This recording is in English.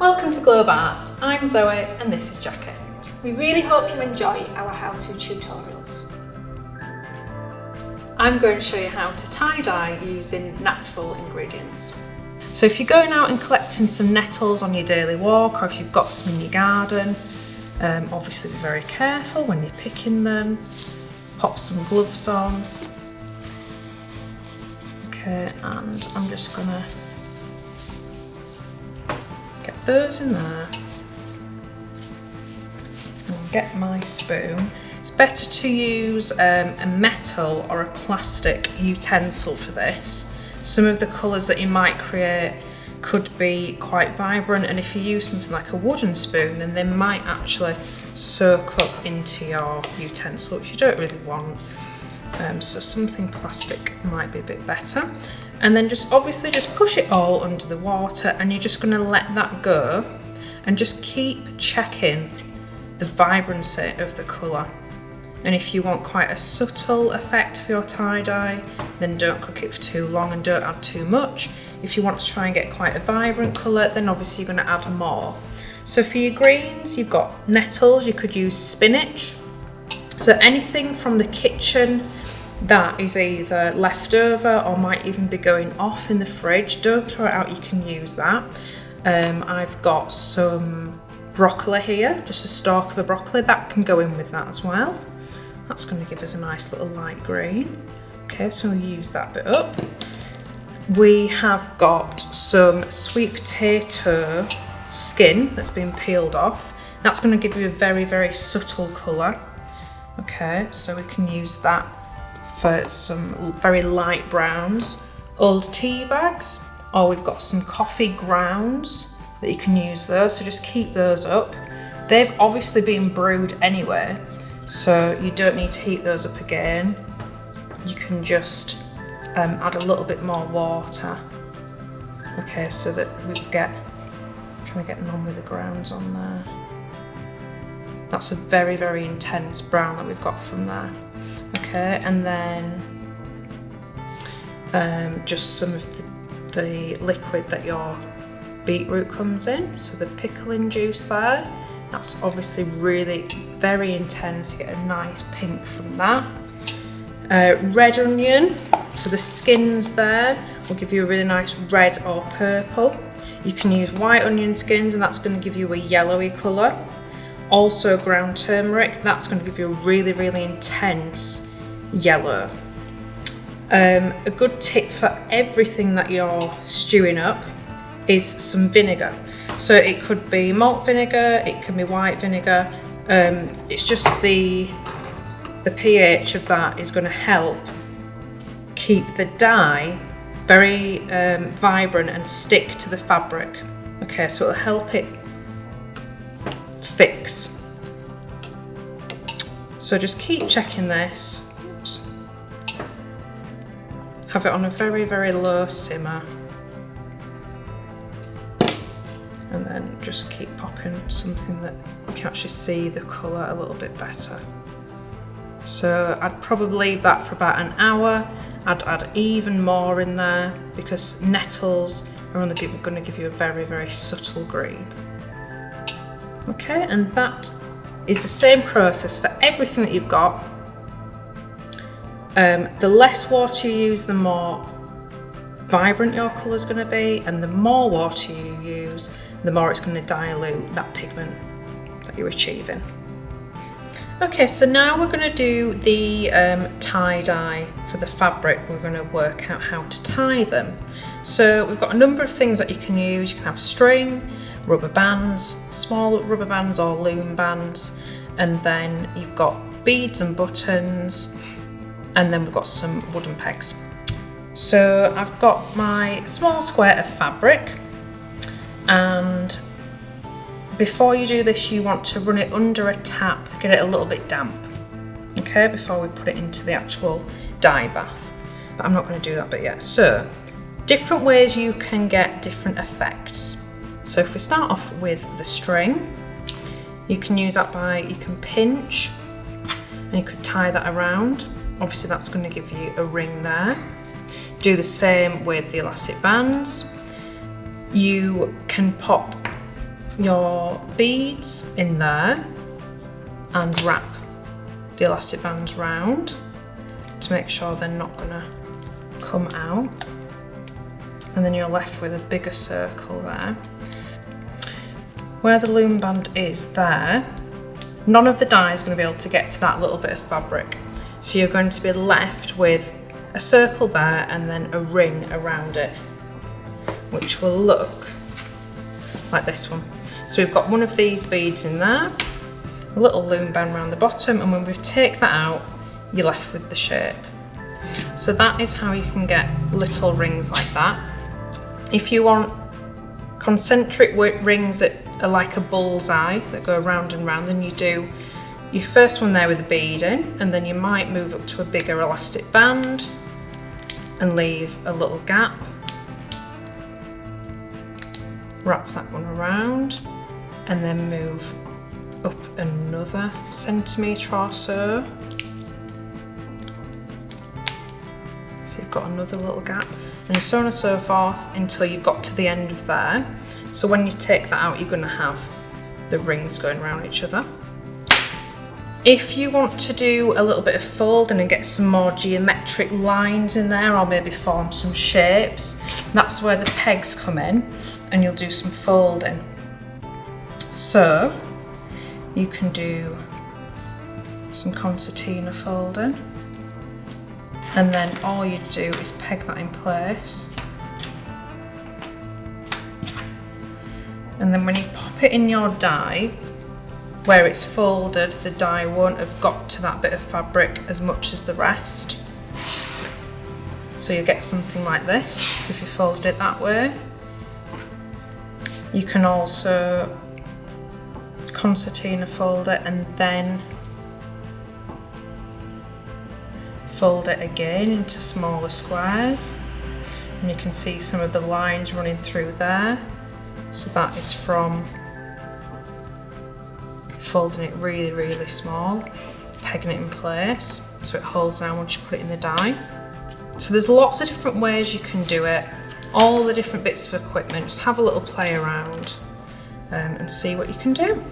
Welcome to Globe Arts. I'm Zoe and this is Jackie. We really hope you enjoy our how-to tutorials. I'm going to show you how to tie-dye using natural ingredients. So if you're going out and collecting some nettles on your daily walk, or if you've got some in your garden, obviously be very careful when you're picking them. Pop some gloves on. Okay, and I'm just gonna get those in there and get my spoon. It's better to use a metal or a plastic utensil for this. Some of the colours that you might create could be quite vibrant, and if you use something like a wooden spoon, then they might actually soak up into your utensil, which you don't really want. So something plastic might be a bit better. And then just obviously just push it all under the water, and you're just going to let that go and just keep checking the vibrancy of the colour. And if you want quite a subtle effect for your tie-dye, then don't cook it for too long and don't add too much. If you want to try and get quite a vibrant colour, then obviously you're going to add more. So for your greens, you've got nettles, you could use spinach. So anything from the kitchen that is either left over or might even be going off in the fridge, don't throw it out, you can use that. I've got some broccoli here, just a stalk of a broccoli, that can go in with that as well. That's going to give us a nice little light green. Okay, so we'll use that bit up. We have got some sweet potato skin that's been peeled off. That's going to give you a very, very subtle colour. Okay, so we can use that for some very light browns. Old tea bags, or we've got some coffee grounds that you can use those, so just keep those up. They've obviously been brewed anyway, so you don't need to heat those up again. You can just add a little bit more water. Okay, so that we get, trying to get none with the grounds on there. That's a very, very intense brown that we've got from there. Okay, and then just some of the liquid that your beetroot comes in. So the pickling juice there, that's obviously really very intense. You get a nice pink from that. Red onion, so the skins there will give you a really nice red or purple. You can use white onion skins and that's going to give you a yellowy colour. Also ground turmeric, that's going to give you a really, really intense yellow. A good tip for everything that you're stewing up is some vinegar. So it could be malt vinegar, it can be white vinegar. It's just the pH of that is going to help keep the dye very vibrant and stick to the fabric. Okay, so it'll help it fix. So just keep checking this. Oops. Have it on a very, very low simmer. And then just keep popping something that you can actually see the colour a little bit better. So I'd probably leave that for about an hour. I'd add even more in there because nettles are only going to give you a very, very subtle green. Okay, and that is the same process for everything that you've got. The less water you use, the more vibrant your colour is going to be, and the more water you use, the more it's going to dilute that pigment that you're achieving. Okay, so now we're going to do the tie-dye for the fabric. We're going to work out how to tie them. So we've got a number of things that you can use. You can have string, rubber bands, small rubber bands or loom bands, and then you've got beads and buttons, and then we've got some wooden pegs. So I've got my small square of fabric, and before you do this you want to run it under a tap, get it a little bit damp, okay, before we put it into the actual dye bath, but I'm not going to do that bit yet. So different ways you can get different effects. So if we start off with the string, you can use that by, you can pinch and you could tie that around. Obviously that's going to give you a ring there. Do the same with the elastic bands. You can pop your beads in there and wrap the elastic bands round to make sure they're not gonna come out. And then you're left with a bigger circle there. Where the loom band is there, none of the dye is going to be able to get to that little bit of fabric. So you're going to be left with a circle there and then a ring around it, which will look like this one. So we've got one of these beads in there, a little loom band around the bottom, and when we take that out, you're left with the shape. So that is how you can get little rings like that. If you want concentric rings that are like a bullseye that go round and round, then you do your first one there with a bead in, and then you might move up to a bigger elastic band and leave a little gap. Wrap that one around and then move up another centimetre or so. So you've got another little gap, and so on and so forth until you've got to the end of there. So when you take that out, you're going to have the rings going around each other. If you want to do a little bit of folding and get some more geometric lines in there, or maybe form some shapes, that's where the pegs come in, and you'll do some folding. So you can do some concertina folding, and then all you do is peg that in place. And then when you pop it in your die, where it's folded, the die won't have got to that bit of fabric as much as the rest. So you get something like this. So if you fold it that way, you can also concertina fold it and then fold it again into smaller squares. And you can see some of the lines running through there. So that is from folding it really, really small, pegging it in place so it holds down once you put it in the die. So there's lots of different ways you can do it, all the different bits of equipment. Just have a little play around and see what you can do.